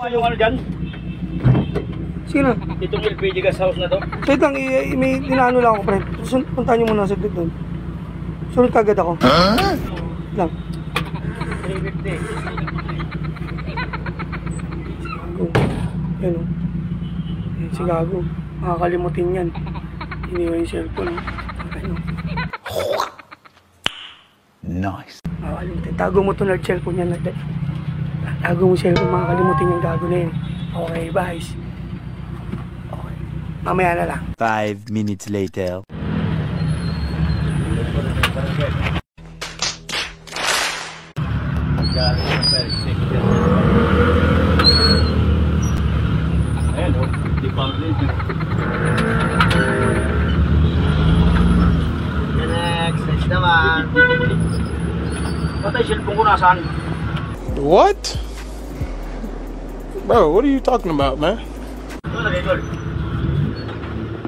Yung ano dyan? Sino? Itong LPG gas house na to? Wait lang, may inaano lang ako, pre. Punta nyo muna sa doon. Sunod kagad ako. Huh? Lang. 350. Yan o. Yan si Gago. Makakalimutin yan. Iniwan yung cellphone. Ano? Nice. Makakalimutin. Tago mo ito na cellphone yan. Tago mo cellphone. Makakalimutin yung Gago na yun. Okay, bye. Okay. Mamaya na lang. 5 minutes later. Ayan o, di pa ulit. Next naman. Patay cellphone ko nasaan? What? Bro, what are you talking about, man? Ito na rin,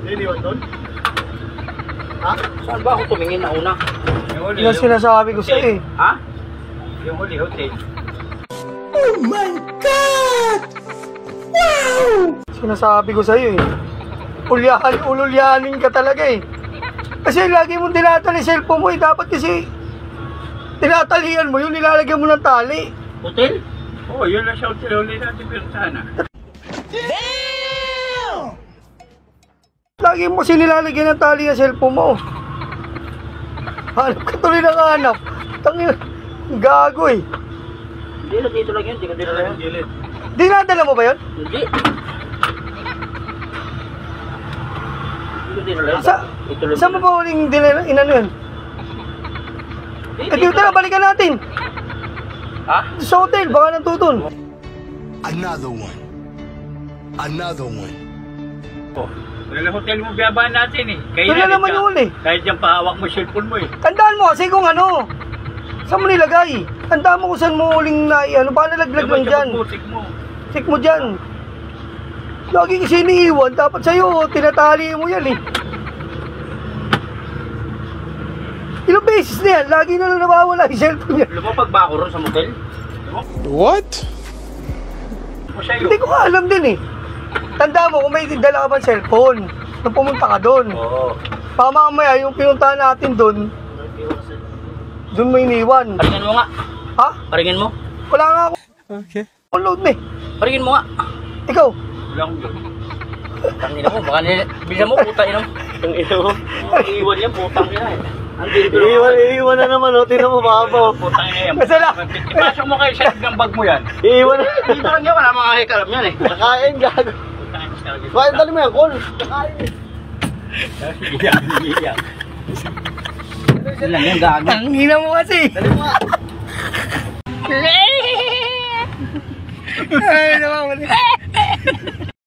Liliwan doon? Ha? Saan ba ako tumingin na una? Yan sinasabi ko sa'yo eh. Ha? Yung huli hotel. Oh my God! Wow! Sinasabi ko sa'yo eh. Ululyanin ka talaga eh. Kasi lagi mong tinatali cellphone mo eh. Dapat kasi tinatalihan mo yun, nilalagyan mo ng tali. Hotel? Oo, yun lang siya hotel. Huli natin pero sana. Damn! Lagi mo kasi nilalagyan ng tali ang cellphone mo. Hanap ka tuloy ng hanap. Tangin, Gago eh. Hindi na dito lang yun, hindi ka dito lang yun. Dinadala mo ba yun? Hindi. Saan mo ba uling inano yun? Eh, dito na, balikan natin. Ha? Sa hotel, baka nandun. Another one. Another one. Oh, wala na hotel mo biyabaan natin eh. Doon na naman yung uli. Kahit dyan pahawak mo cellphone mo eh. Tandaan mo kasi kung ano. Saan mo nilagay? Tandaan mo kung saan mo uling na ano. Baka nalaglag lang dyan. Check mo dyan. Lagi kasi iniiwan. Dapat sa'yo, tinatali mo yan eh. Ilang beses na yan, lagi na lang nawawala yung cellphone niya. Lumapag ba ako ron sa motel? What? Hindi ko alam din eh. Tanda mo kung may dala ka bang cellphone nung pumunta ka doon. Oo. Baka mamaya yung pinuntahan natin doon, doon mo iniwan. Paringin mo nga. Ha? Paringin mo? Wala nga ako. Okay. Download na eh. Paringin mo nga. Ikaw? Wala akong doon. Tangina mo, baka bisa mo, putain mo. Tangina mo. Iiwan yan, putang ina eh. Iiwan na naman o, tinan mo baka putang ina yan. Masala. Ipasok mo kayo sa ng bag mo yan. Iiwan na. Dito lang yan, wala mga hikalam yan eh. Kakain, gago. Bakit dali mo yan, Col? Kakain eh. Iiyak. Ito lang yan, gago. Ang hina mo kasi. Dali mo nga. Ay, naman.